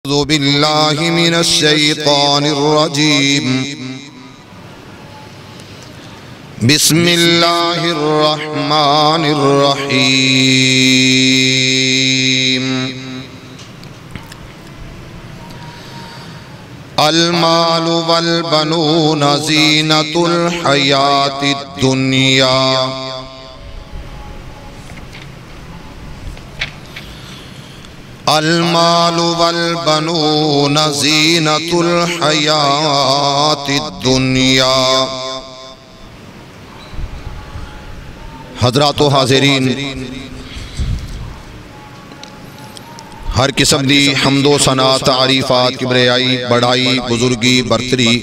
أعوذ بالله من الشيطان الرجيم بسم الله الرحمن الرحيم المال والبنون زينة الحياة الدنيا المال والبنون زينة الحياة الدنيا۔ حضرات و حاضرین، ہر قسم دی حمد و ثنا تعریفات کبریائی بڑائی بزرگی برتری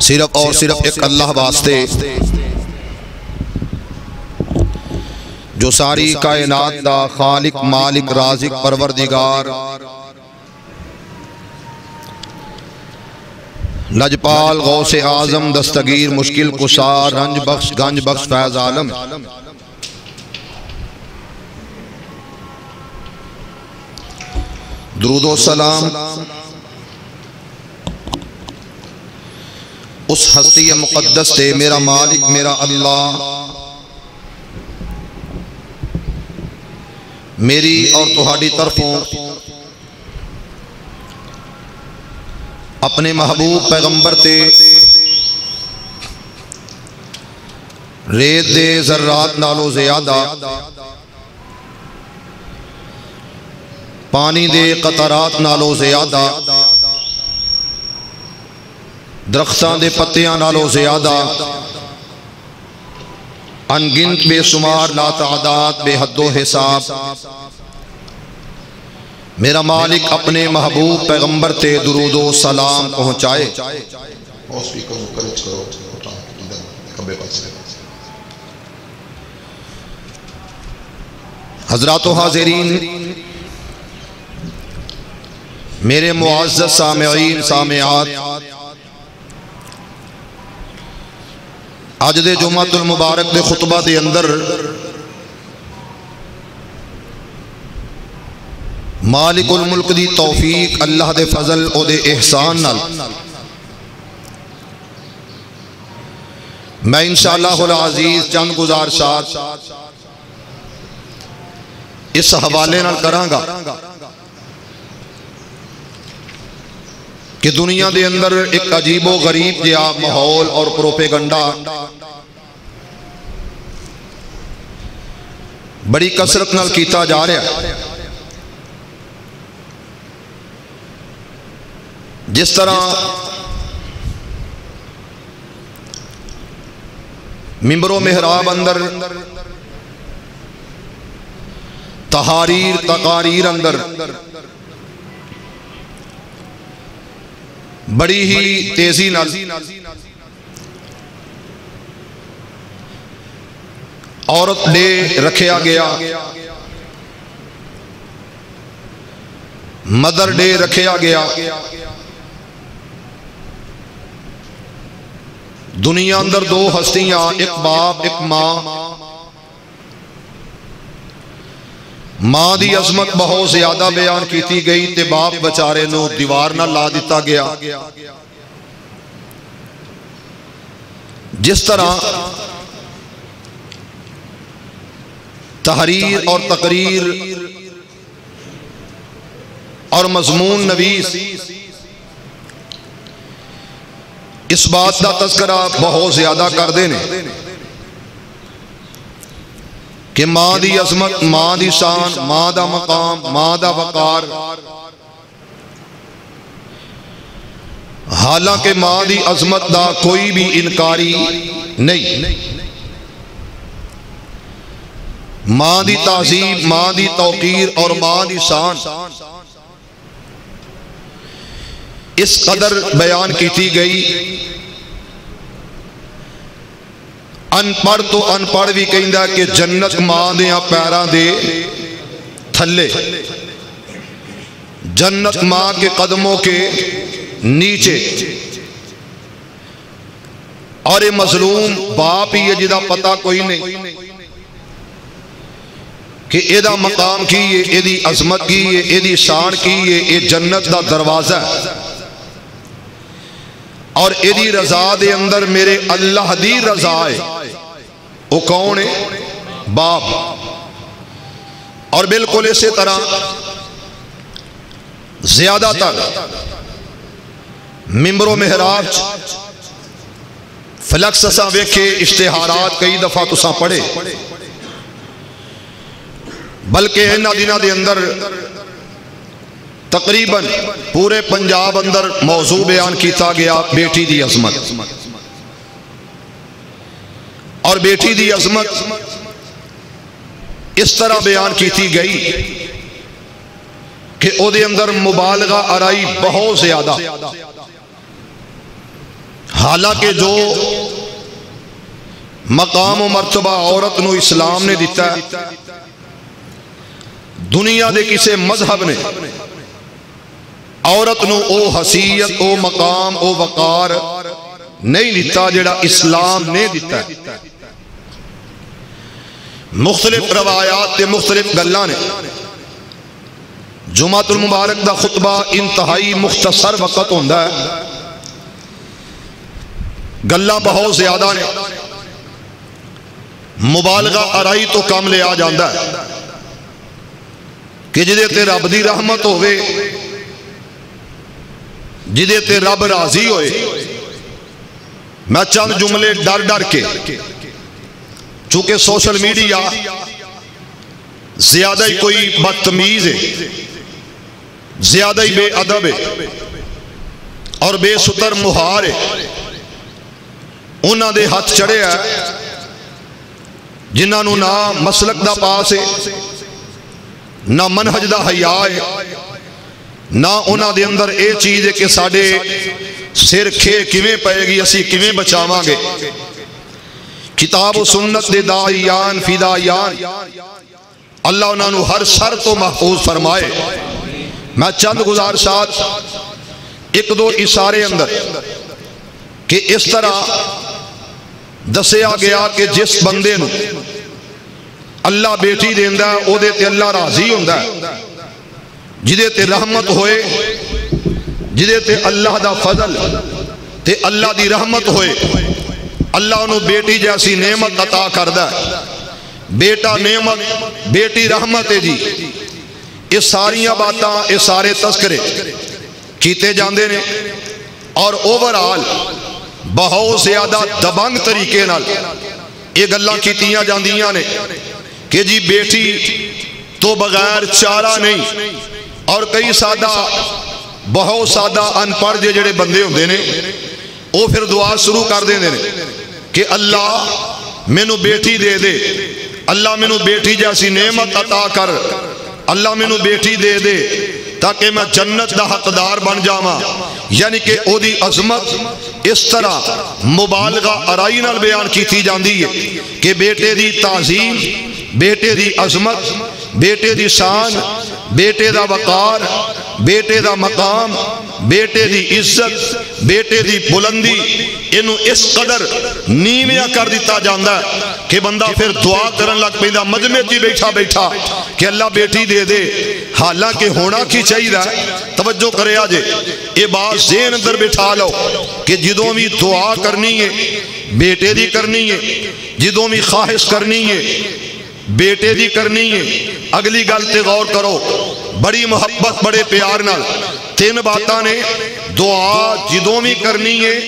صرف اور صرف ایک اللہ واسطے جو ساری کائنات دا خالق مالک رازق پروردگار لجپال غوث اعظم دستگیر مشکل کشا رنج بخش گنج بخش فیض عالم درود و سلام اس ہستی مقدس تے میرا مالک میرا اللہ میری اور تہاڈی طرفوں اپنے محبوب پیغمبر تے ریت دے ذرات نالو زیادہ پانی دے قطرات نالو زیادہ درختاں دے پتیاں نالو زیادہ انگنت بے شمار لا تعداد بے حد و حساب میرا مالک اپنے محبوب پیغمبر تے درود و سلام پہنچائے۔ حضرات و حاضرین، میرے معزز سامعین سامعات، آج دے جمعہ المبارک دے خطبہ دے اندر مالک الملک دی توفیق اللہ دے فضل او دے احسان نال میں انشاءاللہ العزیز چند گزارشات اس حوالے نال کراں گا کہ دنیا دے اندر ایک عجیب و غریب جہا ماحول اور پروپیگنڈا بڑی کثرت نال کیتا جا رہا ہے، جس طرح ممبر و محراب اندر تحاریر تقاریر اندر بڑی ہی تیزی نال عورت ڈے رکھیا گیا، مدر ڈے رکھیا گیا، دنیا اندر دو ہستیاں ایک باپ ایک ماں، ماں دی عظمت بہت زیادہ بیان کیتی گئی تے باپ بچارے نو دیوار نہ لا دیتا گیا۔ جس طرح تحریر اور تقریر اور مضمون نویس اس بات دا تذکرہ بہت زیادہ کر دینے کہ ماں دی عظمت، ماں دی شان، ماں دا مقام، ماں دا وقار، حالانکہ ماں دی عظمت دا کوئی بھی انکاری نہیں، ماں دی تعظیم، ماں دی توقیر اور ماں دی شان اس قدر بیان کیتی گئی، ان پڑھ تو ان پڑھ بھی کہندہ کہ جنت ماں دیاں پیراں دے تھلے، جنت ماں کے قدموں کے نیچے، اور یہ مظلوم باپ ہی ہے جدا پتہ کوئی نہیں کہ ایدہ مقام کی ہے، ایدی عظمت کی ہے، ایدی شان کی ہے، اے جنت دا دروازہ ہے اور ایدی رضا دے اندر میرے اللہ دی رضا ہے۔ وہ کون ہے؟ باپ۔ اور بالکل اسی طرح زیادہ تر ممبر و محراب فلکس اساں ویکھے، اشتہارات کئی دفعہ تساں پڑھے، بلکہ انہاں دنوں دے اندر تقریباً پورے پنجاب اندر موضوع بیان کیتا گیا بیٹی دی عظمت، اور بیٹی دی عظمت اس طرح بیان کیتی گئی کہ او دے اندر مبالغہ آرائی بہت زیادہ، حالانکہ جو مقام و مرتبہ عورت نو اسلام نے دیتا ہے، دنیا دے کسے مذہب نے عورت نو او حیثیت، او مقام، او وقار نہیں دیتا جڑا اسلام نے دیتا ہے۔ مختلف روایات تے مختلف گلاں نے، جمعۃ المبارک دا خطبہ انتہائی مختصر وقت ہوندا ہے، گلاں بہت زیادہ نے، مبالغہ آرائی تو کم لے آ جاندا ہے کہ جدے تے رب دی رحمت ہوئے، جدے تے رب راضی ہوئے۔ میں چند جملے ڈر ڈر کے، چونکہ سوشل میڈیا زیادہ ہی کوئی بدتمیز ہے، زیادہ ہی بے ادب ہے اور بے ستر مہار ہے، انہاں دے ہاتھ چڑھے ہیں جنہاں نو نہ مسلک دا پاس ہے، نہ منہج دا حیا ہے، نہ انہاں دے اندر اے چیز ہے کہ ساڑے سر کھے کیویں پائے گی، اسی کیویں بچاواں گے۔ کتاب و سنت دے داعیان فدائیان، اللہ انہاں نو ہر شر تو محفوظ فرمائے۔ میں چند گزارشات ایک دو اشارے اندر کہ اس طرح دسیا گیا کہ جس بندے نو اللہ بیٹی دیندا ہے او دے تے اللہ راضی ہوندا ہے، جدے تے رحمت ہوئے، جدے تے اللہ دا فضل تے اللہ دی رحمت ہوئے، اللہ انہوں بیٹی جیسی نعمت عطا کردہ ہے۔ بیٹا نعمت، بیٹی رحمت ہے جی۔ اس ساریاں باتاں، اس سارے تذکرے کیتے جاندے نے اور اوورآل بہت زیادہ دبنگ طریقے نال یہ گلاں کیتیاں جاندیاں نے کہ جی بیٹی تو بغیر چارہ نہیں، اور کئی سادہ بہت سادہ ان پڑھ جڑے بندے ہوندے نے وہ پھر دعا شروع کر دیندے نے کہ اللہ مینوں بیٹی دے دے، اللہ مینوں بیٹی جیسی نعمت عطا کر، اللہ مینوں بیٹی دے دے تاکہ میں جنت دا حقدار بن جاواں۔ یعنی کہ او دی عظمت اس طرح مبالغہ آرائی نال بیان کیتی جاندی ہے کہ بیٹے دی تعظیم، بیٹے دی عظمت، بیٹے دی شان، بیٹے دا وقار، بیٹے دا مقام، بیٹے دی عزت، بیٹے دی بلندی، انہوں اس قدر نیمیا کر دیتا جاندہ ہے کہ بندہ پھر دعا کرن لگ پیدا مجمع جی بیٹھا بیٹھا کہ اللہ بیٹی دے دے۔ حالانکہ ہونا کی چاہیے توجہ کرے آجے، یہ بات ذہن اندر بٹھا لو کہ جدوں بھی دعا کرنی ہے بیٹے دی کرنی ہے، جدوں بھی خواہش کرنی ہے بیٹے دی کرنی ہے۔ اگلی گل تے غور کرو، بڑی محبت بڑے پیار نال تین باتاں نے دعا جدوں بھی کرنی ہے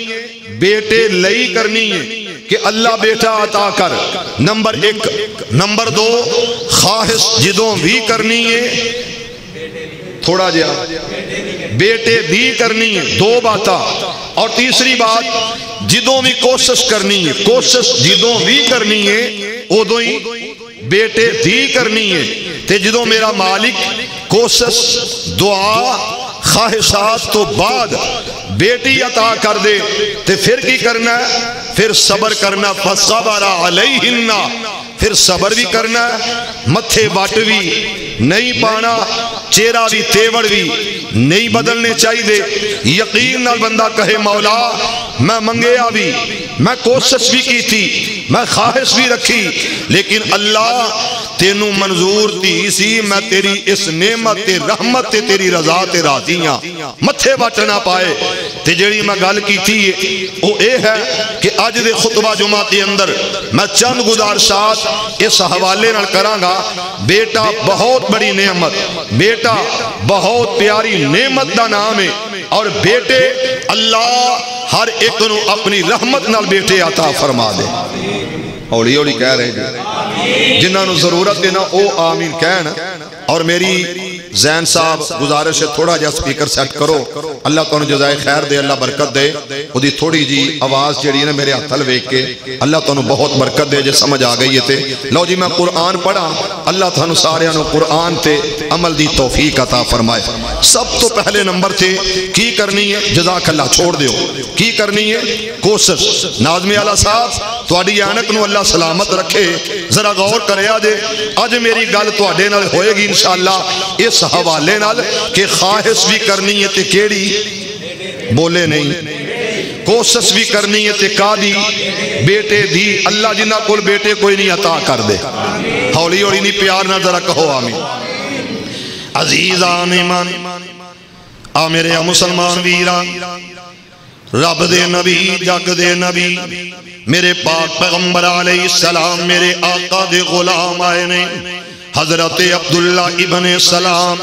بیٹے لئی کرنی ہے کہ اللہ بیٹا عطا کر، نمبر ایک۔ نمبر دو، خواہش جدوں بھی کرنی ہے تھوڑا جیا بیٹے دی کرنی ہے، دو باتاں۔ اور تیسری بات، جدوں بھی کوشش کرنی ہے، کوشش جدوں بھی کرنی ہے ادوں ہی بیٹے دی کرنی ہے۔ تے جدوں میرا مالک کوشش دعا خواہشات تو بعد بیٹی عطا کر دے تے پھر کی کرنا ہے؟ پھر صبر کرنا، فصبر علیہن، پھر صبر بھی کرنا ہے، متھے واٹ بھی نہیں پانا، چہرہ بھی تیوڑ بھی نہیں بدلنے چاہیے۔ یقین نال بندہ کہے مولا میں منگیا بھی، میں کوشش بھی کی تھی، میں خواہش بھی رکھی، لیکن اللہ تینوں منظور تھی سی میں تیری اس نعمت تے رحمت تے تیری رضا تے راضیاں متھے وٹ نہ پائے تے جڑی میں گل کیتی او اے ہے کہ اج دے خطبہ جمعہ کے اندر میں چند گزارشات اس حوالے نال کراں گا۔ بیٹا بہت بڑی نعمت، بیٹا بہت پیاری نعمت دا نام ہے، اور بیٹے اللہ ہر ایک نو اپنی رحمت نال بیٹے عطا فرما دے۔ اولی اولی کہہ رہے ہیں جنہاں نو ضرورت ہے نا او آمین کہنا۔ اور میری زین صاحب گزارش ہے تھوڑا جا سپیکر سیٹ کرو، اللہ تو انہوں جزائے خیر دے، اللہ برکت دے، وہ دی تھوڑی جی آواز جیڑی ہے میرے ہتھل ویک کے اللہ تو انہوں بہت برکت دے، جے سمجھ آگئی ہے تے لو جی میں قرآن پڑھا، اللہ تو انہوں سارے انہوں قرآن تے عمل دی توفیق عطا فرمائے۔ سب تو پہلے نمبر تے کی کرنی ہے؟ جزاک اللہ چھوڑ دیو، کی کرنی ہے؟ کوشش۔ ناظمی اعلیٰ صاحب تواڈی اینک نو اللہ سلامت رکھے، ذرا غور کریا جے اج میری گل تواڈے نال ہوئے گی انشاءاللہ اس حوالے نال کہ خواہش بھی کرنی ہے تے کیڑی بولے نہیں، کوشش بھی کرنی ہے تے قادی بیٹے دی اللہ جنہ کول بیٹے کوئی نہیں عطا کر دے۔ ہولی ہولی نہیں پیار نہ ذرا کہو آمین۔ عزیزان ایمان آ میرے مسلمان ویران، رب دے نبی جگ دے نبی میرے پاک پیغمبر علیہ السلام میرے آقا دے غلام آئے نے، حضرت عبداللہ ابن سلام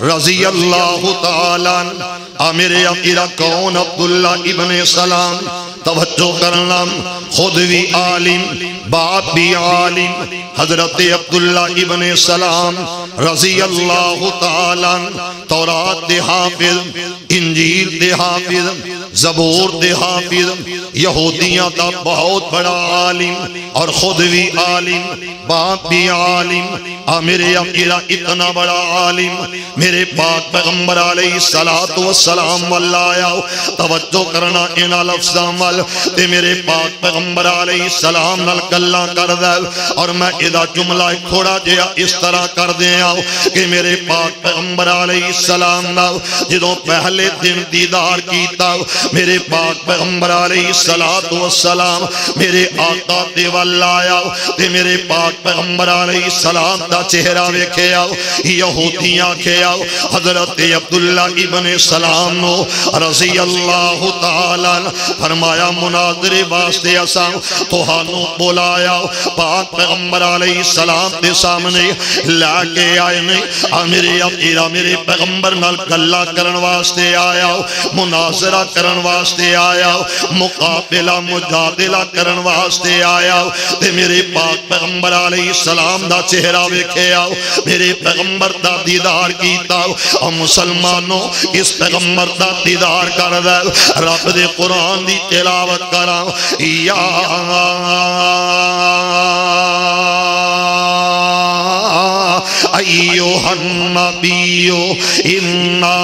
رضی اللہ تعالیٰ میرے عقیدہ کون عبداللہ ابن سلام، توجہ کرنا، خود بھی عالم باپ بھی عالم، حضرت عبداللہ ابن سلام رضی اللہ تعالیٰ تورات دے حافظ، انجیل دے حافظ، زبور دے حافظ، یہودیاں دا بہت بڑا عالم اور خود بھی عالم باپ بھی عالم، میرے عقیدہ اتنا بڑا عالم میرے پاک پیغمبر علیہ السلام واللہ توجہ کرنا انہا لفظاں وال تے میرے پاک پیغمبر علیہ السلام نال گلاں کر دے، اور میں ادھا جملہ تھوڑا جیا اس طرح کر دیا کہ میرے پاک پیغمبر علیہ السلام نال جدوں پہلے دن دیدار کیتا میرے پاک پیغمبر علیہ السلام میرے آقا دے والا آیا تے میرے پاک پیغمبر علیہ السلام دا چہرہ ویکھے آؤ، یہودیاں کھے آؤ، حضرت عبداللہ ابن سلام نو رضی اللہ تعالیٰ فرمایا مناظرے واسطے اساں توہانو بولایا، پاک پیغمبر علیہ السلام دے سامنے لے کے آئے نے، میرے عقیدہ میرے پیغمبر نال گلہ کرن واسطے آیا، مناظرہ کرن واسطے آیا، مقابلہ مجادلہ کرن واسطے آیا، تے میرے پاک پیغمبر علیہ السلام دا چہرہ ویکھے آؤ، میرے پیغمبر دا دیدار کیتا اور مسلمانوں اس پیغمبر دا دیدار کر دے، رب دے قرآن دی تلاوت کرا، یا ایوہ النبی انا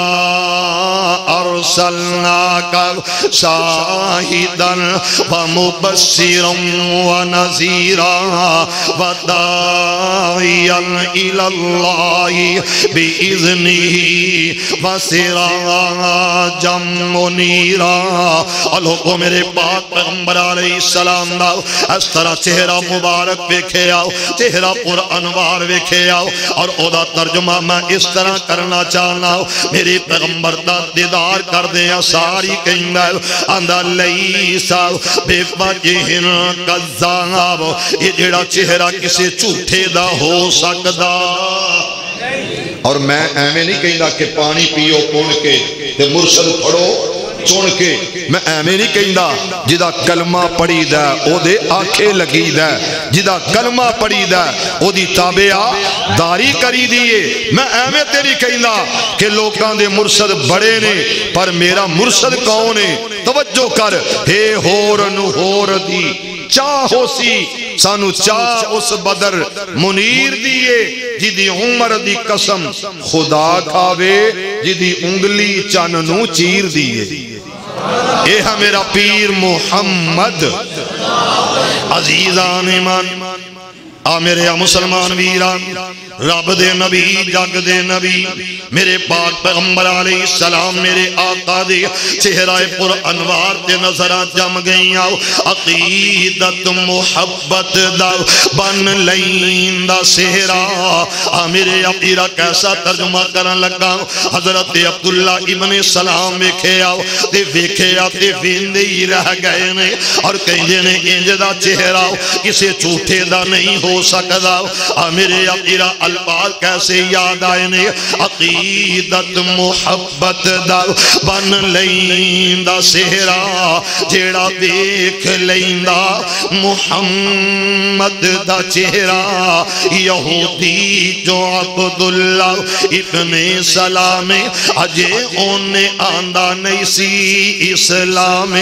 ارسلناک شاہدا ومبشرا ونذیرا وداعیا الی اللہ بإذنہ وسراجا منیرا۔ اللہ کو میرے پاک پیغمبر علیہ السلام دا اس طرح چہرہ مبارک ویکھے آؤ، چہرہ پر انوار ویکھے آؤ، اور او دا ترجمہ میں اس طرح کرنا چاہنا ہوں، میرے پیغمبر دا دیدار کر دیا ساری کہیں گا اندھا لیسا بے وجہن کذاب، یہ جڑا چہرہ کسے جھوٹے دا ہو سکدا، اور میں ایمیں نہیں کہیں گا کہ پانی پیو کون کے تے مرشد پڑھو چون کے، میں ایمیں نہیں کہیں گا جدہ کلمہ پڑھی دا او دے آنکھیں لگی دا، جدہ کلمہ پڑھی دا او دی تابعہ داری کری دیئے، میں ایمیں تیری کہیں گا کہ لوگاں دے مرشد بڑے نے پر میرا مرشد کون ہے، توجہ کر، ہے ہور نو ہور دی چاہو سی سانو چاہ اس بدر منیر دیئے جدی عمر دی قسم خدا کھاوے جدی انگلی چاننو چیر دیئے، اے ہاں میرا پیر محمد۔ عزیزان ایمان آ میرے مسلمان ویران، رب دے نبی جگ دے نبی میرے پاک پیغمبر علیہ السلام میرے آقا دے چہرہ پر انوار تے نظرہ جم گئی آؤ عقیدت محبت دا بن لین دا سہرہ میرے اپیرہ کیسا ترجمہ کرن لگا حضرت عبداللہ ابن سلام ویکھے آؤ تے ویکھے آؤ تے ویندے ہی رہ گئے نے اور کہیں نے انج دا چہرہ کسے جھوٹے دا نہیں ہو سکدا میرے اپیرہ الفاظ کیسے یاد آئے نے عقیدت محبت دا بن لین دا سہرہ جیڑا دیکھ لین دا محمد دا چہرہ یہودی جو عبداللہ ابن سلام اجے انہیں آندہ نہیں سی اسلام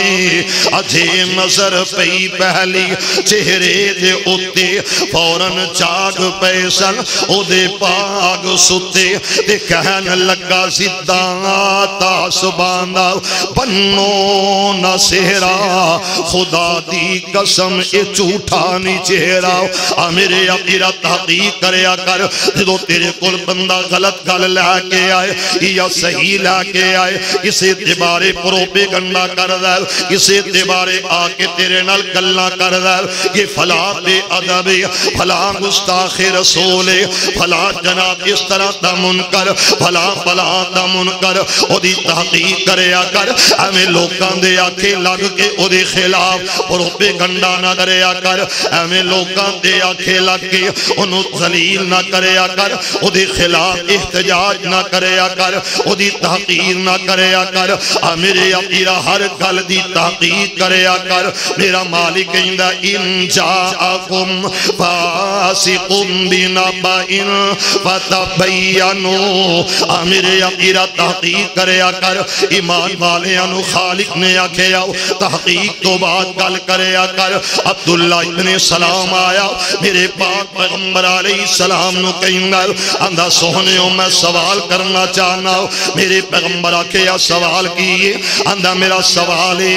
اجے نظر پئی پہلی چہرے دے اتے فوراں جاگ پیسن او دے پاگ ستے تے کہن لگا زدان آتا سبانا بنو نہ سہرا خدا دی قسم اے جھوٹا نہیں چہرا میرے اپیرہ تحقیق کریا کر جو تیرے کل بندہ غلط گل لے کے آئے یا صحیح لے کے آئے اسے اعتبارے پروپیگنڈا کر دے اسے اعتبارے آکے تیرے نال گلنا کر دے یہ فلاں بے ادب فلاں گستاخ رسول فلاں جناب اس طرح دا منکر فلاں دا منکر او دی تحقیق کریا کر ہمیں لوکاں دے آکھے لگ کے او دے خلاف پروپیگنڈا نہ کریا کر ہمیں لوکاں دے آکھے لگ کے انہوں ذلیل نہ کریا کر او دے خلاف احتجاج نہ کریا کر او دی تحقیر نہ کریا کر میرے اپیرہ ہر گل دی تحقیق کریا کر میرا مالک کہندہ ان جاءکم فاسقم بنبأن فتبینوا میرے اپیرہ تحقیق کریا کر ایمان والیانو خالق نے آکھے آؤ تحقیق تو بات گل کریا کر عبداللہ ابن سلام آیا میرے پاک پیغمبر علیہ السلام نو کہیں گا اندھا سوہنیوں میں سوال کرنا چاہنا ہوں میرے پیغمبر آکھے یا سوال کیے اندھا میرا سوال ہے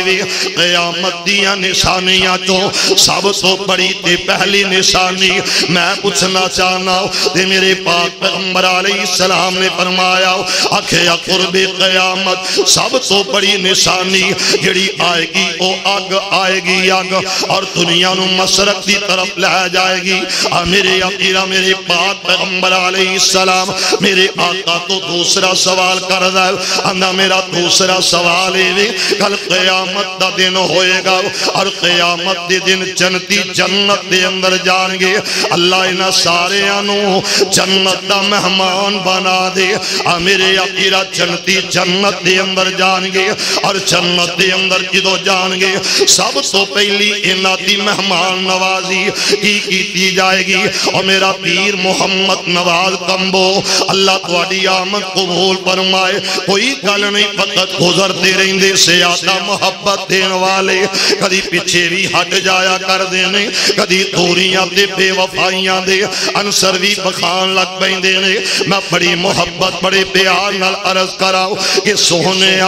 قیامت دیا نشانیاں تو سب تو بڑی تے پہلی نشانی میں پوچھنا چاہنا ہوں تے میرے پاک پیغمبر علیہ السلام نے فرمایا آکھے یا قرب قیامت سب تو بڑی نشانی جڑی آئے گی او آگ آئے گی آگ اور دنیا نو مسرق دی طرف لے جائے گی میرے اپیرہ میرے پاک پیغمبر علیہ السلام میرے آقا تو دوسرا سوال کر دے اندھا میرا دوسرا سوال ہے کل قیامت دا دن ہوئے گا اور قیامت دے دن جنتی جنت دے اندر جان گے اللہ انہا سارے انو جنت دا مہمان بنا دے میرے اپیرہ جنتی جنت دے اندر جان گے اور جنت دے اندر جدو جان گے سب تو پہلی انہا دی مہمان نوازی کی جائے گی اور میرا پیر محمد نواز کمبو اللہ تواڈی آمد قبول فرمائے کوئی گل نہیں فقط گزرتے رہندے سے آتا محبت دین والے کدی پیچھے بھی ہٹ جایا کر دینے کدی دوریاں دے بے وفائیاں دے انصر بھی بخان لگ بین دینے میں بڑی محبت بڑے پیار نال عرض کراؤ کہ سونے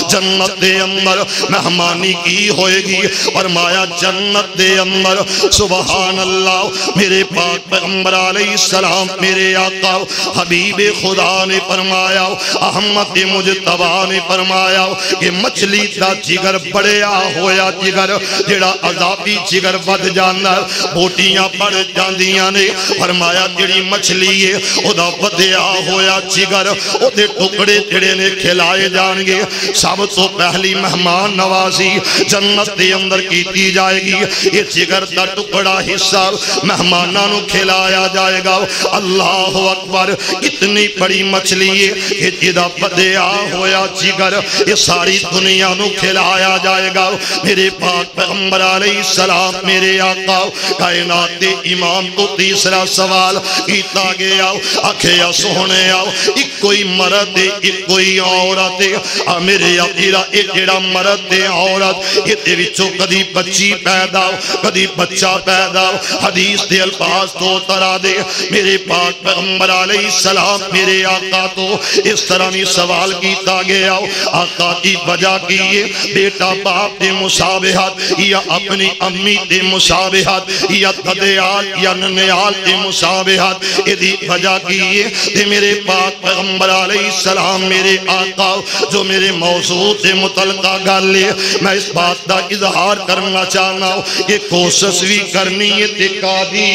جنت دے اندر مہمانی کی ہوئے گی فرمایا جنت دے اندر سبحان اللہ میرے پاک پیغمبر علیہ السلام میرے آقا حبیب خدا نے فرمایا احمد مجتبی نے فرمایا کہ مچھلی دا جگر بڑیا ہویا جگر جڑا عذابی جگر ود جانا بوٹیاں بڑھ جاندیاں نے فرمایا جڑی مچھلی ہے او دا ودیا ہویا جگر او دے ٹکڑے جڑے نے کھلائے جان گے سب تو پہلی مہمان نوازی جنت دے اندر کیتی جائے گی یہ جگر دا ٹکڑا حصہ مہمانانو کھلایا جائے گا اللہ اکبر اتنی بڑی مچھلی ہے کہ جدا بدیا ہویا جگر یہ ساری دنیا نو کھلایا جائے گا میرے پاک پیغمبر علیہ السلام میرے آقا کائنات دے امام کو تیسرا سوال کیتا گیا آکھیا سونے آؤ ایک کوئی مرد دے ایک کوئی عورت دے میرے آقیرہ ایک جڑا مرد دے عورت یہ دے وچوں کدی بچی پیدا کدی بچہ پیدا حدیث دے الفاظ تو طرح دے میرے پاک پیغمبر علیہ السلام میرے آقا تو اس طرح نہیں سوال کیتا گیا آقا کی وجہ کیے بیٹا باپ دے مشابہت یا اپنی امی دے مشابہت یا ددیال یا ننیال تے مشابہت ادھی وجہ کی ہے تے میرے پاک پیغمبر علیہ السلام میرے آقا جو میرے موضوع تے متعلقہ گل ہے میں اس بات دا اظہار کرنا چاہنا ہوں کہ کوشش بھی کرنی ہے تے قادی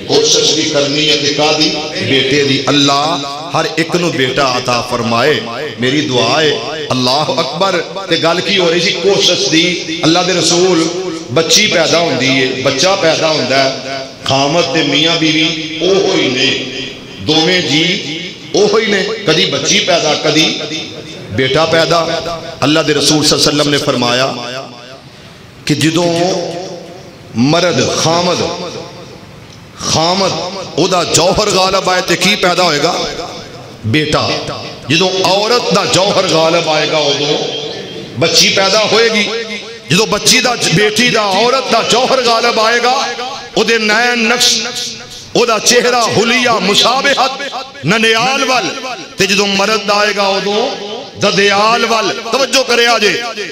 کوشش بھی کرنی ہے تے قادی بیٹے دی اللہ ہر ایک نو بیٹا عطا فرمائے میری دعا ہے اللہ اکبر تے گل کی ہو رہی سی کوشش دی اللہ دے رسول بچی پیدا ہوندی ہے بچہ پیدا ہوندا ہے خامد تے میاں بیوی اوہی نے دوویں جی اوہی نے کدی بچی پیدا کدی بیٹا پیدا اللہ دے رسول صلی اللہ علیہ وسلم نے فرمایا کہ جدوں مرد خامد او دا جوہر غالب آئے تے کی پیدا ہوئے گا بیٹا جدوں عورت دا جوہر غالب آئے گا ادوں بچی پیدا ہوئے گی جدوں بچی دا بیٹی دا عورت دا جوہر غالب آئے گا او دے نین نقش او دا چہرہ حلیہ مشابہت ننیال وال تے جدوں مرد آئے گا ادوں ددیال وال توجہ کرے آجے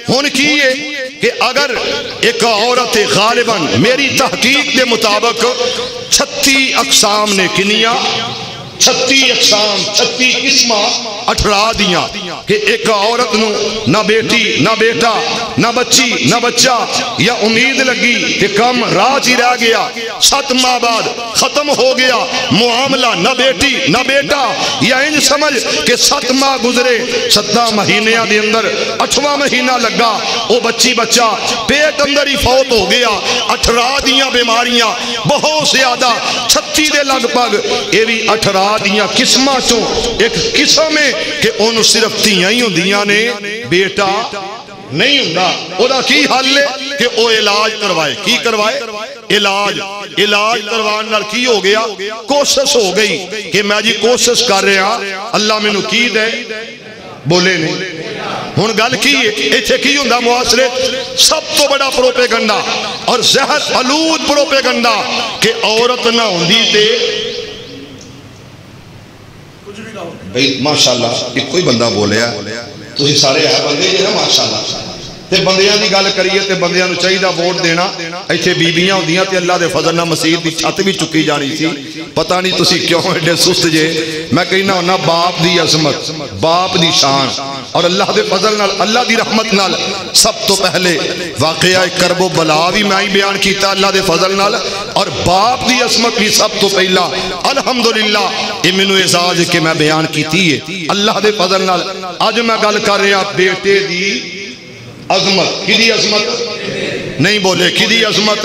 ہون کی ہے کہ اگر ایک عورت غالباً میری تحقیق کے مطابق 36 اقسام نے کنیا 36 اقسام 36 قسمہ 18 دیاں کہ ایک عورت نو نہ بیٹی نہ بیٹا نہ بچی نہ بچہ یا امید لگی کہ کم راج ہی رہ گیا 7 ماہ بعد ختم ہو گیا معاملہ نہ بیٹی نہ بیٹا یا انج سمجھ کہ 7 ماہ گزرے 7 مہینیاں دے اندر 8واں مہینہ لگا وہ بچی بچہ پیٹ اندر ہی فوت ہو گیا 18 دیاں بیماریاں بہت زیادہ 36 دے لگ پگ یہ بھی 18 دیاں قسمہ چوں ایک قسم ہے کہ انہوں صرف تیاں ہی ہوندیاں نے بیٹا نہیں ہوندہ او دا کی حل ہے کہ او علاج کروائے کی کروائے علاج کروان نال کی ہو گیا کوشش ہو گئی کہ میں جی کوشش کر رہا اللہ میں نو کی دے بولے نہیں ہن گل کی ہے ایتھے کی ہوندہ معاشرے سب تو بڑا پروپیگنڈا اور زہر آلود پروپیگنڈا کہ عورت نہ ہوندی تے بھئی ماشاءاللہ ایک کوئی بندہ بولیا تو ہی سارے ہے بندے جی نا ماشاءاللہ تے بندیاں دی گل کریے تے بندیاں نو چاہیے ووٹ دینا ایتھے بیبیاں ہوندیاں تے اللہ دے فضل نہ مسجد دی چھت بھی چکی جانی سی پتہ نہیں تسی کیوں ایڈے سست جے میں کہنا ہونا باپ دی عظمت باپ دی شان اور اللہ دے فضل نال اللہ دی رحمت نال سب تو پہلے واقعہ کرب و بلا بھی میں ہی بیان کیتا اللہ دے فضل نال اور باپ دی عظمت بھی سب تو پہلا الحمدللہ یہ منو اعزاز کہ میں بیان کیتی ہے اللہ دے فضل نال آج میں گل کر رہا بیٹے دی عظمت کی دی عظمت نہیں بولے کی دی عظمت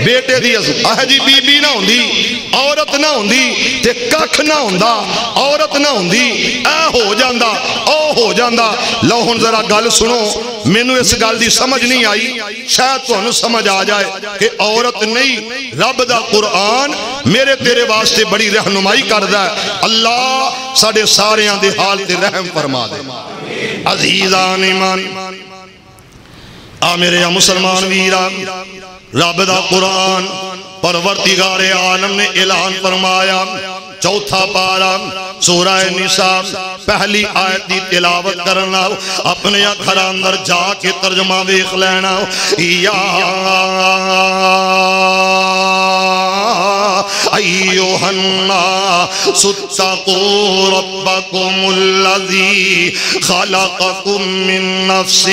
بیٹے دی عظمت آہ جی بی بی نہ ہوندی عورت نہ ہوندی تے ککھ نہ ہوندا عورت نہ ہوندی اے ہو جاندہ او ہو جاندہ لو ہن ذرا گل سنو مینو اس گل دی سمجھ نہیں آئی شاید تو انہوں سمجھ آ جائے کہ عورت نہیں رب دا قرآن میرے تیرے واسطے بڑی رہنمائی کردہ ہے اللہ ساڑھے سارے دے حال تے رحم فرما دے عزیزان ایمان میرے مسلمان ویران رب دا قرآن پروردگار عالم نے اعلان فرمایا چوتھا پارا سورہ نساء پہلی آیت دی تلاوت کرنا اپنے اکھر اندر جا کے ترجمہ دیکھ لینا یا ایوہ الناس اتقوا ربکم الذی خلقکم من نفس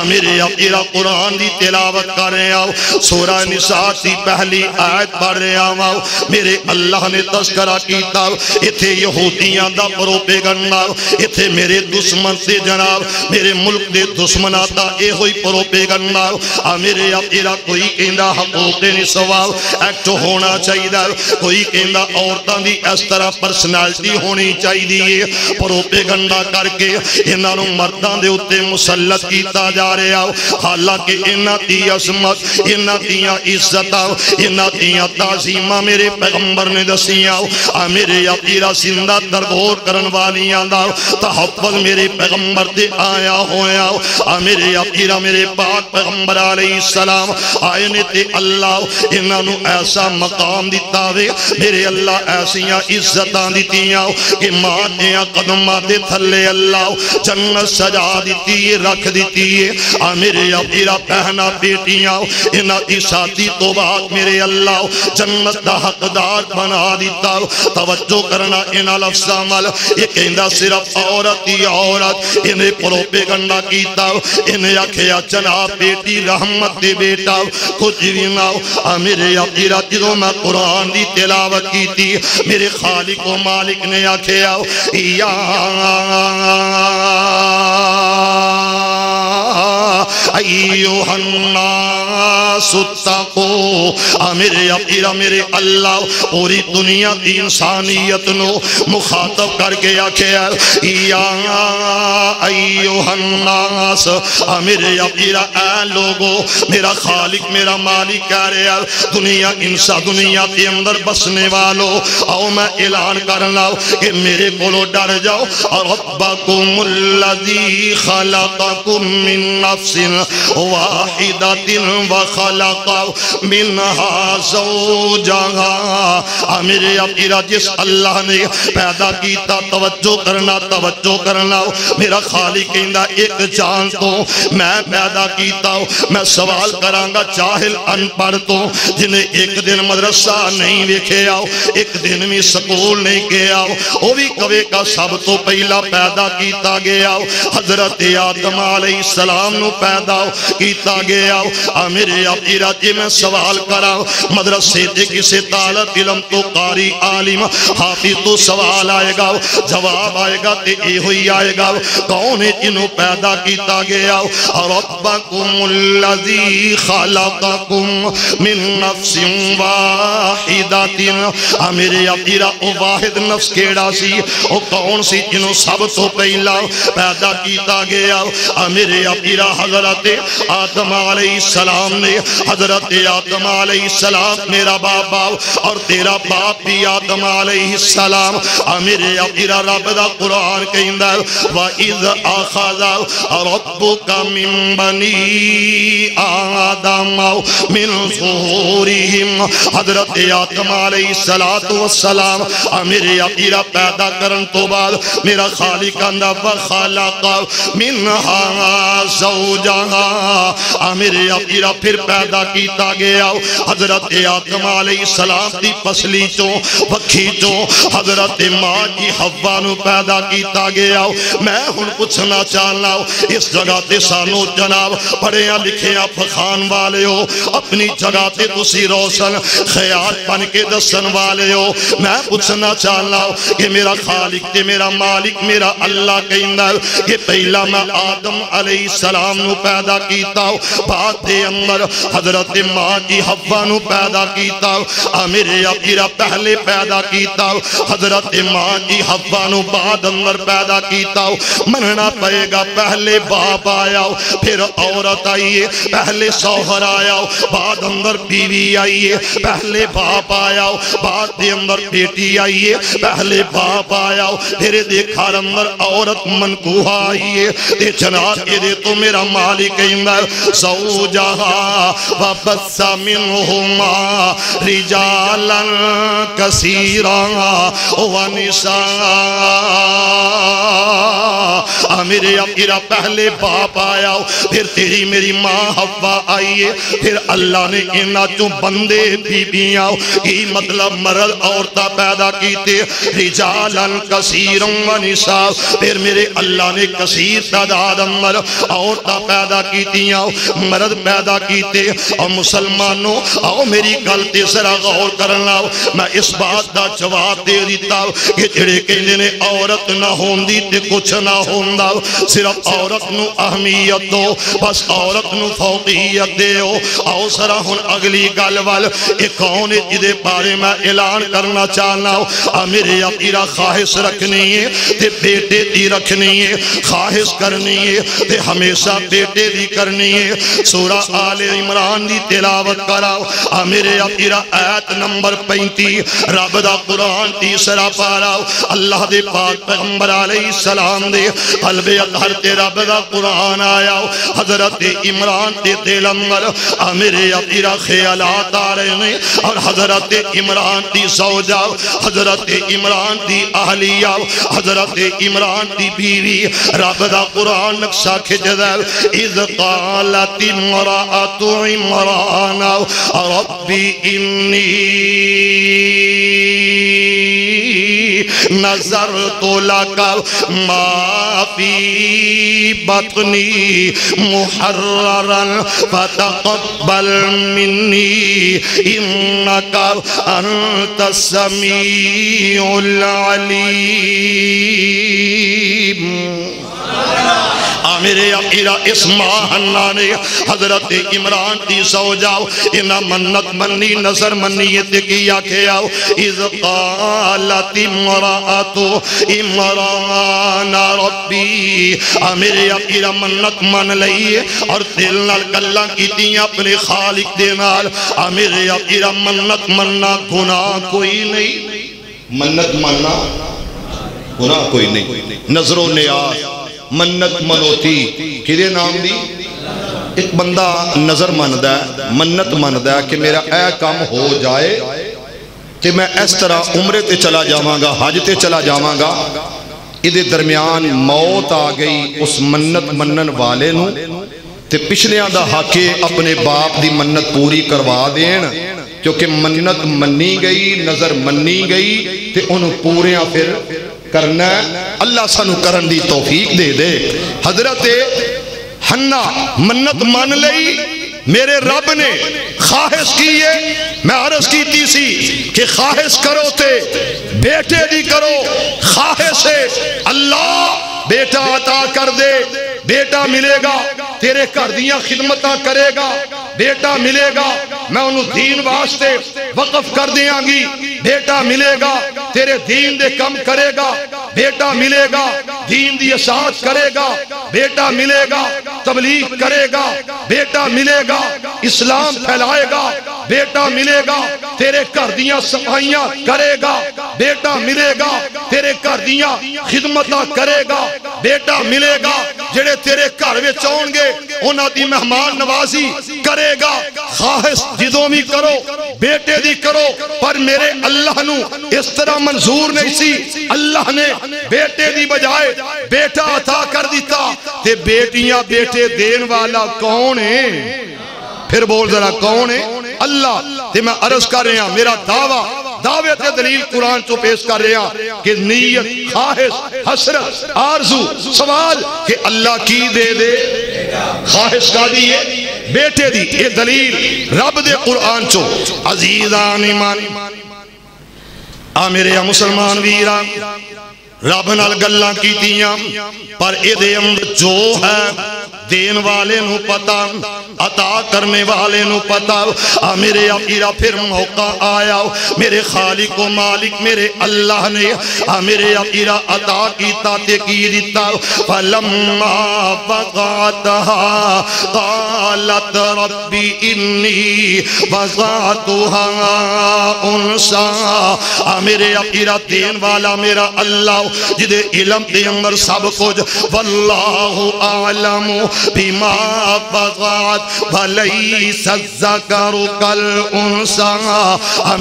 میرے اپیرا قرآن دی تلاوت کر رہے آؤ سورہ نساء دی پہلی آیت پڑھ رہے آؤ میرے اللہ نے تذکرہ کیتا اتھے یہودیاں دا پروپیگنڈا اتھے میرے دشمن سے جناب میرے ملک دے دشمن آتا اے ہوئی پروپیگنڈا میرے اپیرا کوئی کہندہ حقوق نسواء ایکٹ ہونا چاہیے کوئی کہندہ عورتان دی اس طرح پرسنالٹی ہونی چاہیے پروپیگنڈا کر کے انہوں مردان دے اتے مسلط کیتا جا رہے آؤ حالانکہ انہاں دی عظمت انہاں دی عزت انہاں دی تعظیمہ میرے پیغمبر نے دسی آؤ میرے یقیرہ زندہ درگور کرن والیاں دا تحفظ میرے پیغمبر دے آیا ہویا میرے یقیرہ میرے پاک پیغمبر علیہ السلام آئینے تے اللہ انہوں ایسا مقام دی دیتا وے میرے اللہ ایسیاں عزتاں دیتیاں کہ ماں دیاں قدماں دے تھلے اللہ جنت سجا دیتی ہے رکھ دیتی ہے میرے ابیرا پہنا بیٹیاں انہاں دی شادی تو بعد میرے اللہ جنت دا حقدار بنا دیتا توجہ کرنا انہاں لفظاں مل یہ کہندا صرف عورت ہی عورت انہیں پروپیگنڈا کیتا انہیں آکھیا جناب بیٹی رحمت دے بیٹا کچھ بھی نہ میرے ابیرا جدوں میں قرآن دی تلاوت کی تھی میرے خالق و مالک نے آکھیا یا ایوہ الناس اتقو میرے ابیرا میرے اللہ پوری دنیا دی انسانیت نو مخاطب کر کے آکھیا یا ایوہ الناس میرے ابیرا اے لوگو میرا خالق میرا مالک کہہ رہے ہیں دنیا انسان دنیا کے اندر بسنے والو آؤ میں اعلان کرنا کہ میرے کولو ڈر جاؤ ربکم الذی خلقکم من نفس واحدۃ وخلق منها زوجها میرے ابیرا جس اللہ نے پیدا کیتا توجہ کرنا میرا خالق کہندا ایک جان تو میں پیدا کیتا میں سوال کرانگا جاہل ان پڑھ تو جنہیں ایک دن مدرسہ نہیں ویکھے آؤ ایک دن میں سکول نہیں گیا آؤ وہ بھی کوے کا سب تو پہلا پیدا کیتا گیا حضرت آدم علیہ السلام نو پیدا کیتا گیا میرے ابیرا جی میں سوال کرا مدرسے دے کسے طالب علم تو قاری عالم حافظ تو سوال آئے گا جواب آئے گا تے اے ہوئی آئے گا کون ہے جنہوں پیدا کیتا گیا ربکم الذی خلقکم من نفس واحدۃ میرے ابیرا او واحد نفس کیڑا سی او کون سی جنہوں سب تو پہلا پیدا کیتا گیا میرے ابیرا حضرت آدم علیہ السلام نے حضرت آدم علیہ السلام میرا باپ اور تیرا باپ بھی آدم علیہ السلام میرے ابیرا رب دا قرآن کہندا وَإِذْ أَخَذَ رَبُّكَ مِن بَنِي آدَمَ مِن ظُهُورِهِمْ حضرت آدم علیہ السلام میرے ابیرا پیدا کرن تو بعد میرا خالق اندہ وَخَلَقَ مِنْهَا زَوْجَهَا میرے ابیرا پھر پیدا کیتا گیا حضرت آدم علیہ السلام دی پسلی چوں وکھی چوں حضرت ماں کی حوا نو پیدا کیتا گیا میں ہن پوچھنا چاہنا اس جگہ تے سانو جناب پڑھیاں لکھیاں فخان والے ہو اپنی جگہ تے تسی روشن خیال بن کے دسن والے ہو میں پوچھنا چاہنا کہ میرا خالق تے میرا مالک میرا اللہ کہندا کہ پہلا میں آدم علیہ السلام نو پیدا کیتا بعد دے اندر حضرت ماں کی حوا نو پیدا کیتا میرے ابیرا پہلے پیدا کیتا حضرت ماں کی حوا نو بعد اندر پیدا کیتا مننا پائے گا پہلے باپ آیا پھر عورت آئیے پہلے شوہر آیا بعد اندر بیوی آئیے پہلے باپ آیا بعد دے اندر بیٹی آئیے پہلے باپ آیا پھر دیکھا اندر عورت منکوہ آئیے تے جناب یہ دے تو میرا مالک کہندا زوجہا وبث منہما رجالا کثیرا ونساء میرے ابیرا پہلے باپ آیا پھر تیری میری ماں حوا آئیے پھر اللہ نے انہاں چوں بندے بیبیاں کی مطلب مرد عورتہ پیدا کیتے رجالا کثیرا ونساء پھر میرے اللہ نے کثیر تعداد اندر عورتہ پیدا کیتیاں مرد پیدا کیتے اور مسلمانوں آؤ میری گلتی ذرا غور کرنا میں اس بات دا جواب دے دیتا کہ جڑے کہندے نے عورت نہ ہوندی تے کچھ نہ ہوندا صرف عورت نو اہمیت دو بس عورت نو فوقیت دیو آؤ ذرا ہن اگلی گل وال ایک کون جدے بارے میں اعلان کرنا چاہنا میرے ابیرا خواہش رکھنی ہے تے بیٹے دی رکھنی ہے خواہش کرنی ہے تے ہمیشہ بیٹے دی کرنی ہے سورہ آل عمران دی تلاوت کراؤ میرے ابیرا آیت نمبر 35 رب دا قرآن تیسرا پاراؤ اللہ دے پاک پیغمبر علیہ السلام دے قلب اطہر تے رب دا قرآن آیا حضرت عمران تے دل اندر میرے اپیرا خیالات آ رہے ہیں اور حضرت عمران دی زوجہ حضرت عمران دی اہلیہ حضرت عمران دی بیوی رب دا قرآن نقشہ کھجدہ اذ قالت امرأت عمران ربی انی نظرت لک ما فی بطنی محررا فتقبل منی انک انت السمیع العلیم. میرے اپیرا اس ماہنہ نے حضرت عمران دی سوجاؤ انہا منت منی نظر منیت کیا کیا اذ قالت امرأت عمران ربی میرے اپیرا منت من لئیے اور دل نال گلہ کی دی اپنے خالق دینال میرے اپیرا منت مننا گناہ کوئی نہیں. منت مننا گناہ کوئی نہیں. نظر و نیاز منت منوتی کدے نام دی ایک بندہ نظر مندہ ہے منت مندہ ہے کہ میرا اے کام ہو جائے کہ میں اس طرح عمرے تے چلا جاواں گا حج تے چلا جاواں گا. ادھے درمیان موت آ گئی اس منت منن والے نو تے پچھلیاں دا حقے اپنے باپ دی منت پوری کروا دین کیونکہ منت منی گئی نظر منی گئی تے انہوں پوریاں پھر کرنا ہے. اللہ سانو کرن دی توفیق دے دے. حضرت حنہ منت مان لئی میرے رب نے خواہش کیے میں عرض کیتی سی کہ خواہش کرو تے بیٹے دی کرو خواہش ہے اللہ بیٹا عطا کر دے بیٹا ملے گا تیرے گھر دیاں خدمتاں کرے گا بیٹا ملے گا میں انہوں دین واسطے وقف کر دیاں گی بیٹا ملے گا تیرے دین دے کم کرے گا بیٹا ملے گا دین دی اشاعت کرے گا بیٹا ملے گا تبلیغ کرے گا بیٹا ملے گا اسلام پھیلائے گا بیٹا ملے گا تیرے گھر دیاں صفائیاں کرے گا بیٹا ملے گا تیرے گھر دیاں خدمتاں کرے گا بیٹا ملے گا جڑے تیرے گھر میں چون گے انہاں دی مہمان نوازی کرے گا. خواہش جدوں بھی کرو بیٹے دی کرو پر میرے اللہ نو اس طرح منظور نہیں سی. اللہ نے بیٹے دی بجائے بیٹا عطا کر دیتا تے بیٹیاں بیٹے دین والا کون ہے پھر بول ذرا کون ہے اللہ. تے میں عرض کر رہا میرا دعوے تے دلیل قرآن تو پیش کر رہا کہ نیت خواہش حسرت آرزو سوال کہ اللہ کی دے دے خواہش کا دیئے بیٹے دی یہ دلیل رب دے قرآن چو. عزیزان ایمان میرے مسلمان ویران رب نال گلاں کیتیاں پر ادھے اندر جو ہے دین والے نو پتا عطا کرنے والے نو پتا. میرے اپیرا پھر موقع آیا میرے خالق و مالک میرے اللہ نے میرے اپیرا عطا کیتا تے کی دیتا. فلما وقعتها قالت ربی انی وضعتها انسا. میرے اپیرا دین والا میرا اللہ جدے علم دے اندر سب کچھ واللہ اعلم بما وضعت ولیس الذکر کالانثی.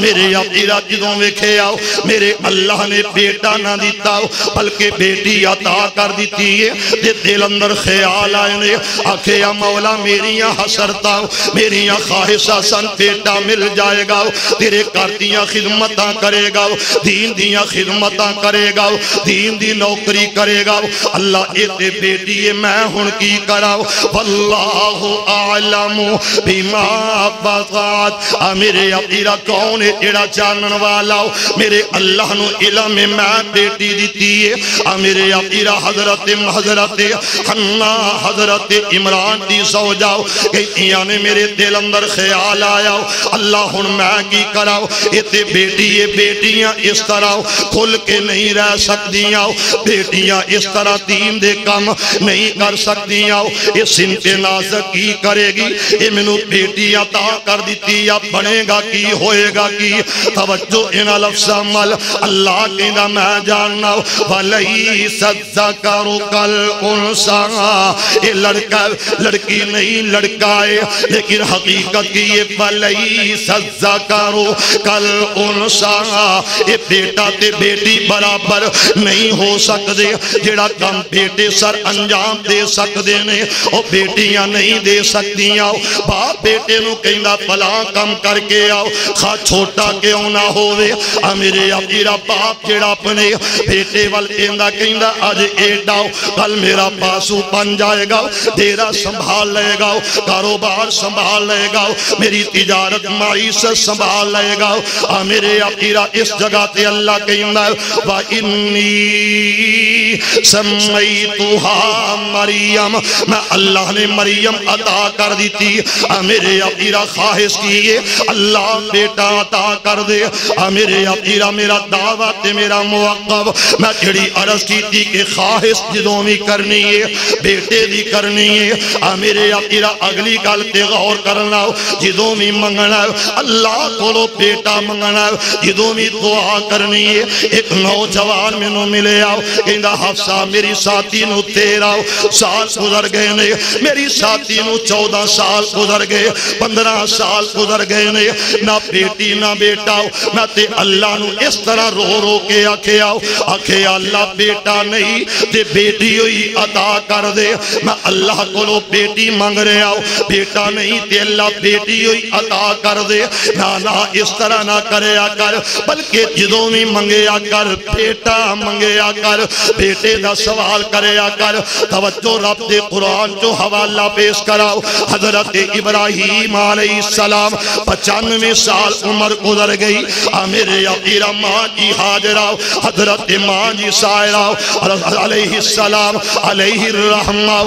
میرے اپیرا جدوں ویکھے آؤ میرے اللہ نے بیٹا نہ دیتا بلکہ بیٹی عطا کر دیتی ہے. دل اندر خیال آئے نے آکھے یا مولا میریاں حسرتا میریاں خواہشاں سن بیٹا مل جائے گا تیرے کارتیاں خدمتاں کرے گا دین دیاں خدمتاں کرے گا دین دی نوکری کرے گا. اللہ ایتے بیٹی میں ہن کی کراؤ واللہ اعلم بما وضعت. میرے اپیرا کون ہے ایڑا جانن والا میرے اللہ نو علم میں بیٹی دیتی ہے. میرے اپیرا حضرت حنہ حضرت عمران دی سوجاؤ کہتیاں نے میرے دل اندر خیال آیا اللہ ہن میں کی کراؤ ایتے بیٹیاں اس طرح کھل کے نہیں رہ سکتیاں بیٹیاں اس طرح دین دے کام نہیں کر سکتیاں یہ سنت نازک کی کرے گی، یہ منو بیٹی عطا کر دیتی یا بنے گا کی ہوئے گا کی۔ توجہ ان لفظ عمل اللہ کہنا میں جاننا وَلَيْسَ الذَّكَرُ كَالْأُنثَىٰ، یہ لڑکا لڑکی نہیں لڑکا ہے، لیکن حقیقت کی یہ وَلَيْسَ الذَّكَرُ كَالْأُنثَىٰ، یہ بیٹا تے بیٹی برابر نہیں ہو سکتے، جڑا کم بیٹے سر انجام دے سکتے نے وہ بیٹیاں نہیں دے سکتیاں۔ باپ بیٹے نو کہندا فلاں کم کر کے آؤ، خواہ چھوٹا کیوں نہ ہوئے، میرے اپیرا باپ جڑا اپنے بیٹے وال کہندا آج ایڈاؤ، کل میرا پاسو بن جائے گا، دیرہ سنبھال لے گا، کاروبار سنبھال لے گا، میری تجارت معیشت سنبھال لے گا۔ میرے اپیرا اس جگہ تے اللہ کہندا وَإِنِّي سَمَّيْتُهَا مریم، میں اللہ نے مریم عطا کر دیتی۔ میرے اپیرا خواہش کیے اللہ بیٹا عطا کر دے۔ میرے اپیرا میرا دعوت میرا موقف میں جڑی عرض کی تھی کہ خواہش جدوں بھی کرنی ہے بیٹے دی کرنی ہے۔ میرے اپیرا اگلی گل تے غور کرنا، جدوں بھی منگنا اللہ کو بیٹا منگنا، جدوں بھی دعا کرنی ہے۔ ایک نوجوان میں نو ملے آؤ کہندا حفصہ میری ساتھی نو 13 سال گزر گئے نے، میری ساتھی نو 14 سال گزر گئے، 15 سال گزر گئے نے، نہ بیٹی نہ بیٹا۔ میں تے اللہ نو اس طرح رو رو کے آکھے آؤ، آکھے اللہ بیٹا نہیں تے بیٹی ہوئی عطا کر دے۔ میں اللہ کو بیٹی مانگ رہے آؤ، بیٹا نہیں تے اللہ بیٹی ہوئی عطا کر دے۔ نہ اس طرح نہ کرے کر، بلکہ جدوں بھی منگے کر بیٹا منگے کر، بیٹے دا سوال کرے کر۔ توجہ رب دے قرآن جو حوالہ پیش کراؤ، حضرت ابراہیم علیہ السلام 95 سال عمر گزر گئی۔ میرے اپیرا ماں جی حاجرہ، حضرت ماں جی سائرہ علیہ السلام علیہ الرحمہ،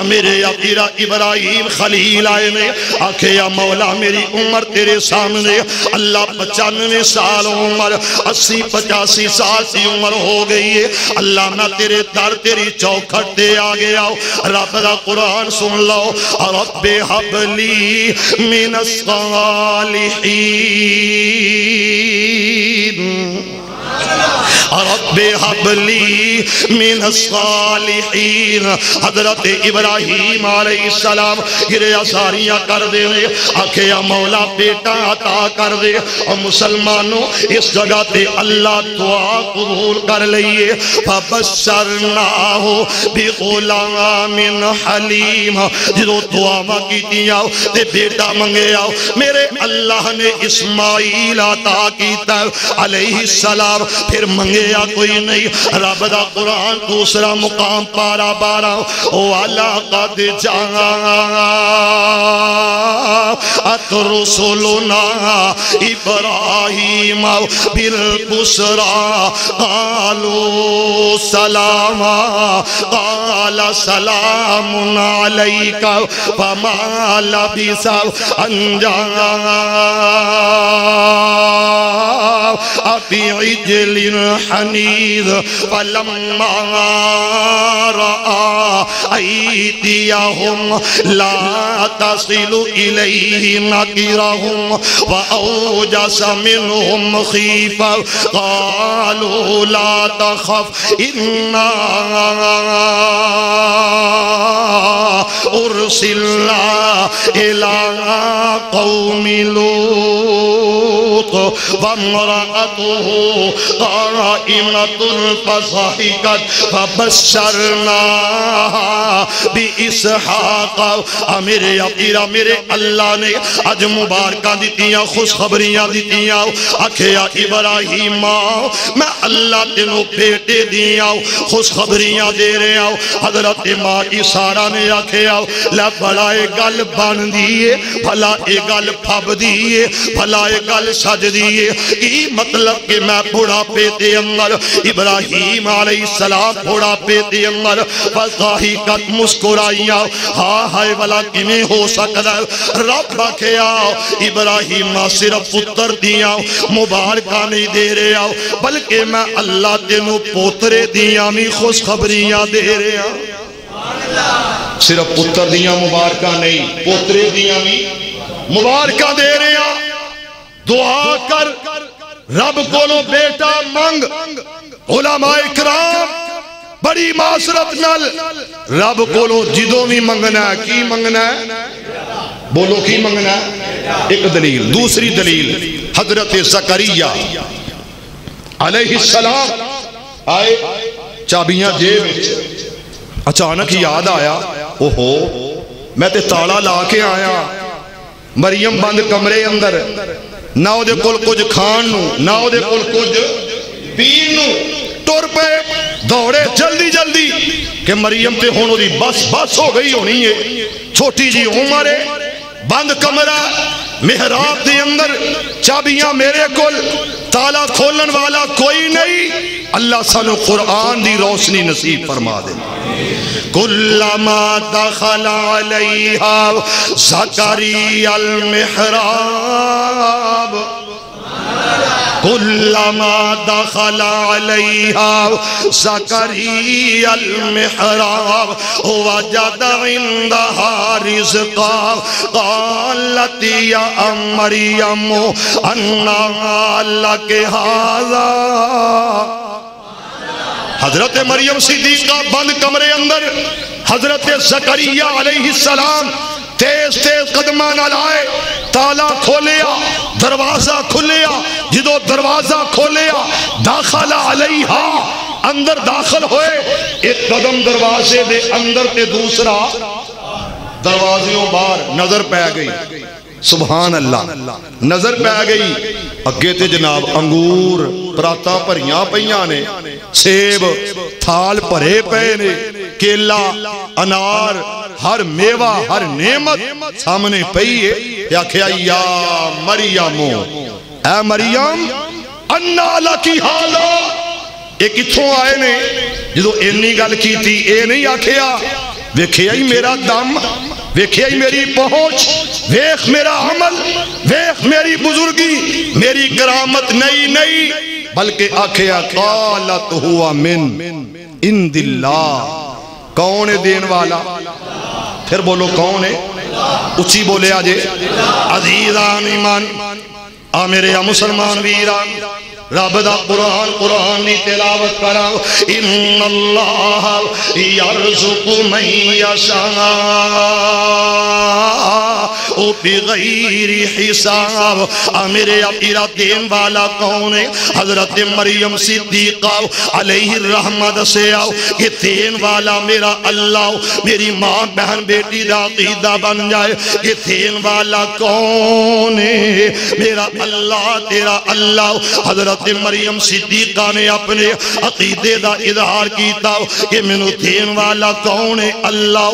میرے اپیرا ابراہیم خلیل آئے نے، آکھے یا مولا میری عمر تیرے سامنے، اللہ 95 سال عمر، 80-85 سال کی عمر ہو گئی ہے، اللہ میں تیرے در تیری چوکھٹ دے آگے آؤ۔ رب دا قرآن سن لو، رب حب لی من الصالحین، رب حب لی من الصالحین۔ حضرت ابراہیم علیہ السلام گریا ساریاں کر دے، آکھے یا مولا بیٹا عطا کر دے۔ اور مسلمانوں اس جگہ تے اللہ دعا قبول کر لئیے، فبشرناہ بغلام حلیم۔ جدو دعا مانگی دیا تے بیٹا منگے آؤ، میرے اللہ نے اسماعیل عطا کیتا علیہ السلام، پھر منگے یا کوئی نہیں۔ رب دا قرآن دوسرا مقام پارا 12، وَلَقَدْ جَاءَتْ رُسُلُنَا إِبْرَاهِيمَ بِالْبُشْرَىٰ قَالُوا سَلَامًا قَالَ سَلَامٌ عَلَيْكَ فَمَا لَبِثَ أَن جَاءَ بِعِجْلٍ حنيذ فلما رأى أيديهم لا تصل إليه نكرهم وأوجس منهم خيفة قالوا لا تخف إنا أرسلنا إلى قوم لوط وامرأته قائمة فضحكت فبشرناها بإسحاق۔ میرے اپیرا میرے اللہ نے اج مبارکہ دیتیاں خوشخبریاں دیتیاں، آکھیا ابراہیم میں اللہ تینوں بیٹے دیاں خوشخبریاں دے رہے ہوں۔ حضرت ماں کی سارا نے آکھیا لے بھلا اے گل بن دیئے، بھلا اے گل پھب دیئے، بھلا اے گل سج دیئے، کی مطلب کہ میں بڑا پیتے اندر ابراہیم علیہ السلام بڑا پیتے اندر فضحکت مسکرائیاں، ہاں ہائے والا کمیں ہو سکتا ہے۔ رب کیا ابراہیم صرف پتر دیاں مبارکہ نہیں دے رہے آؤ، بلکہ میں اللہ تینوں پوترے دیاں میں خوش خبریاں دے رہے آؤ۔ صرف پتر دیاں مبارکہ نہیں، پوترے دیاں بھی مبارکہ دے رہے ہیں۔ دعا کر رب کولو بیٹا منگ، علماء اکرام بڑی معذرت نال رب کولو جدوں بھی منگنا ہے، کی منگنا ہے؟ بولو کی منگنا ہے؟ ایک دلیل۔ دوسری دلیل حضرت زکریا علیہ السلام آئے، چابیاں جیب، اچانک یاد آیا اوہو میں تے تالا لا کے آیا، مریم بند کمرے اندر، نہ او دے کول کچھ کھان نو، نہ او دے کول کچھ پین نو، ٹر پہ دوڑے جلدی جلدی کہ مریم تے ہونو دی بس ہو گئی ہونی ہے، چھوٹی جی عمر ہے، بند کمرہ محراب دے اندر، چابیاں میرے کول، تالا کھولن والا کوئی نہیں۔ اللہ سانو قرآن دی روشنی نصیب فرما دے۔ کلما دخل علیہا زکریا المحراب، کلما دخل علیہا زکریا المحراب وجد عندہا رزقا قالت یا مریم انا لک ھذا۔ حضرت مریم صدیقہ بند کمرے اندر، حضرت زکریا علیہ السلام تیز تیز قدمہ نہ لائے، تالا کھولیا، دروازہ کھولیا، جدو دروازہ کھولیا داخل علیہا، اندر داخل ہوئے، ایک قدم دروازے دے اندر تے دوسرا دروازیوں باہر نظر پہ گئی، سبحان اللہ، نظر پہ گئی، اگے تے جناب انگور پراتا پریاں پیاں نے، سیب تھال پرے پے نے، کیلا انار ہر میوہ ہر نعمت سامنے پئی ہے۔ یا کہا یا مریم اے مریم انا لکی ھذا، ایک اتھوں آئے نے جدو اینی گل کی تھی، اے نہیں آکھیا ویکھیا ہی میرا دم، ویکھیا ہی میری پہنچ، ویکھ میرا عمل، ویکھ میری بزرگی، میری کرامت نہیں، بلکہ آکھیا قالت ہوا من عند اللہ۔ کون ہے دین والا؟ پھر بولو کون ہے؟ اچھی بولے آجے عزیزان ایمان، آ میرے مسلمان ویران، رب دا قرآن نی تلاوت کرا، ان اللہ یرزق من یشاء بغیر حساب۔ میرے اپیرا دین والا کون ہے؟ حضرت مریم صدیقہ علیہ الرحمت سے آؤ، یہ دین والا میرا اللہ، میری ماں بہن بیٹی دا عقیدہ بن جائے، یہ دین والا کون ہے؟ میرا اللہ تیرا اللہ۔ حضرت مریم صدیقہ نے اپنے عقیدے دا اظہار کیتا کہ منو دین والا کون ہے؟ اللہ۔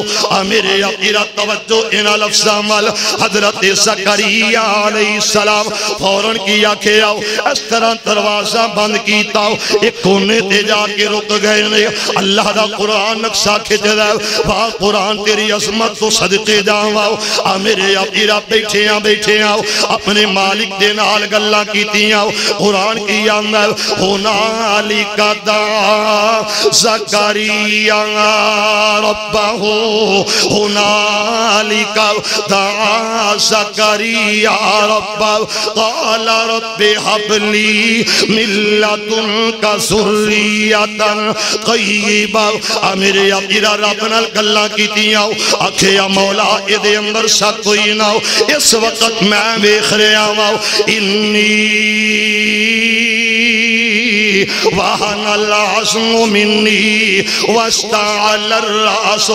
میرے اپیرا توجہ انہا لفظاں والا حضرت زکریا علیہ السلام فوراں کیا کہ آؤ، اس طرح دروازہ بند کیتا ہو، ایک کونے تے جا کے رک گئے نے۔ اللہ دا قرآن نقصہ کھچ رہا ہے، واہ قرآن تیری عظمت تو صدقے جاؤ۔ میرے اپیرا بیٹھے آؤ، اپنے مالک دے نال گلاں کیتی آؤ۔ قرآن کی اندر ہنالک دعا زکریا ربہ، ہنالک دعا زکریا ربہ قال رب ہب لی من لدنک ذریۃ طیبہ۔ میرے اپیرا رب نال گلاں کیتی آؤ، آکھیا مولا اے دے اندر شک کوئی نہ ہو، اس وقت میں ویکھ رہا ہوں انی وہن العظم منی واستعل الرأس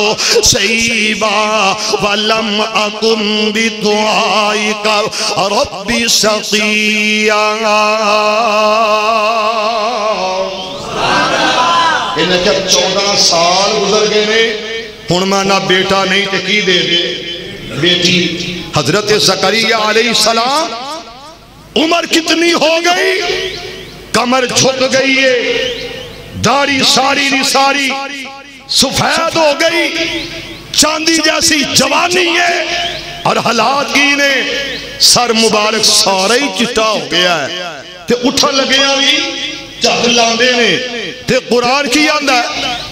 شیبا ولم اکن بدعائک رب شقیا۔ انہیں کہ 14 سال گزر گئے نے، ہن میں نہ بیٹا نہیں تے کی دے دے بیٹی۔ حضرت زکریا علیہ السلام عمر کتنی ہو گئی، کمر جھک گئی ہے، داڑھی ساری دی ساری سفید ہو گئی، چاندی جیسی جوانی ہے، اور حالات کی نے سر مبارک سارا ہی چٹا ہو گیا ہے، تے اٹھا لگیا بھی جگ لاندے نے۔ تے قرآن کی آندہ ہے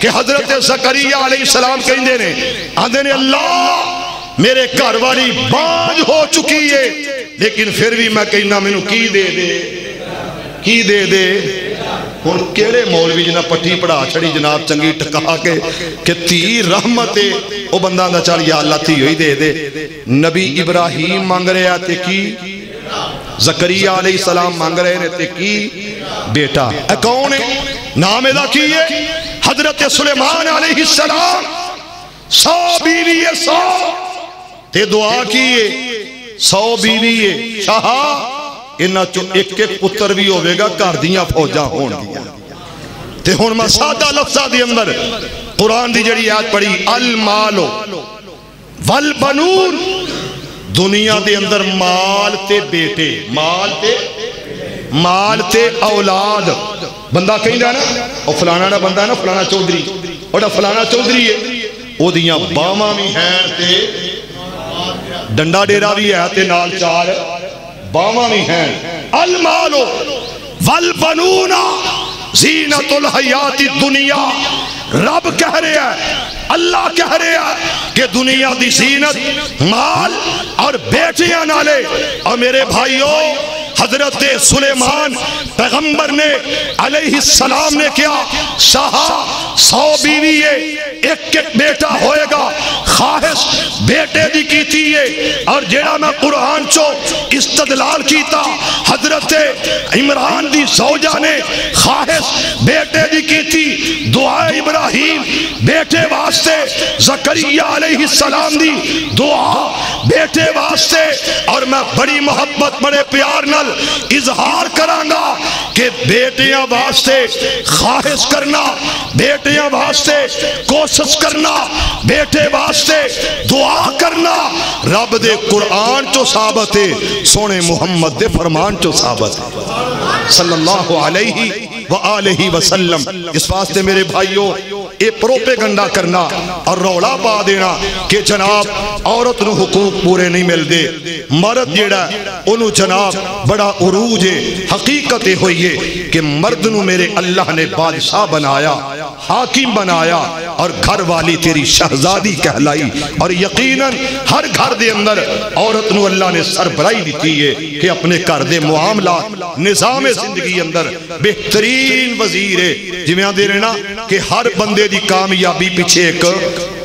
کہ حضرت زکریا علیہ السلام کہندے نے آندے نے اللہ میرے گھر والی بانج ہو چکی ہے لیکن پھر بھی میں کہنا مینوں کی دے دے کی دے دے ہن کیڑے مولوی جنہ پٹھی پڑھا چھڑی جناب چنگی ٹکا کے کہ تی رحمت او بندہ دا چل یا اللہ تی ہوئی دے دے نبی ابراہیم مانگ رہے تے کی زکریا علیہ السلام مانگ رہے نے تے کی بیٹا اے کون ہے نام ادا کیے حضرت سلیمان علیہ السلام 100 بیوی ہے 100 تے دعا کیے 100 بیوی ہے شاہا انہاں چو ایک ایک پتر بھی ہوئے گا گھر دیاں فوجاں ہون گیا تے ہن میں سادہ لفظہ دی اندر قرآن دی جڑی آیت پڑھی المالو والبنون دنیا دے اندر مال تے بیٹے مال تے اولاد بندہ کہیں دا نا او فلانا نا بندہ نا فلانا چودری اوڑا فلانا چودری ہے او دیاں باما بھی ہیں تے ڈنڈا ڈیرا بھی ہے تے نال چار باما بھی ہیں المالو والبنون زینت الحیات الدنیا رب کہہ رہے ہیں اللہ کہہ رہے ہیں کہ دنیا دی زینت مال اور بیٹیاں نالے اور میرے بھائیوں حضرت سلیمان پیغمبر نے علیہ السلام نے کیا شاہا 100 بیوی ہے ایک ایک بیٹا ہوئے گا خواہش بیٹے دی کیتی ہے اور جیڑا میں قرآن چو استدلال کیتا حضرت عمران دی زوجہ نے خواہش بیٹے دی کیتی دعا ابراہیم بیٹے واسطے زکریا علیہ السلام دی دعا بیٹے واسطے اور میں بڑی محبت بڑے پیار نل اظہار کرانگا کہ بیٹیاں واسطے خواہش کرنا بیٹیاں واسطے کوشش کرنا بیٹے واسطے دعا کرنا رب دے قرآن چو ثابت ہے سونے محمد دے فرمان چو ثابت ہے صلی اللہ علیہ وآلہ وسلم اس واسطے میرے بھائیوں اے پروپیگنڈا کرنا اور رولا پا دینا کہ جناب عورت نو حقوق پورے نہیں مل دے مرد جیڑا انہوں جناب بڑا عروج حقیقت ہوئی ہے کہ مرد نو میرے اللہ نے بادشاہ بنایا حاکم بنایا اور گھر والی تیری شہزادی کہلائی اور یقیناً ہر گھر دے اندر عورت نو اللہ نے سربراہی دیتی ہے کہ اپنے گھر دے معاملات نظام زندگی اندر بہترین وزیر ہے جمعہ دے رہنا کہ ہر بندے دی کامیابی پیچھے ایک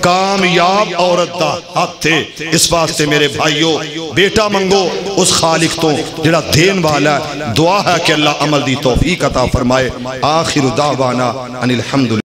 کامیاب عورت دا ہاتھ تھے اس واسطے میرے بھائیوں بیٹا منگو اس خالق تو جڑا دین والا ہے دعا ہے کہ اللہ عمل دی توفیق عطا فرمائے آخر دعوانا ان الحمدللہ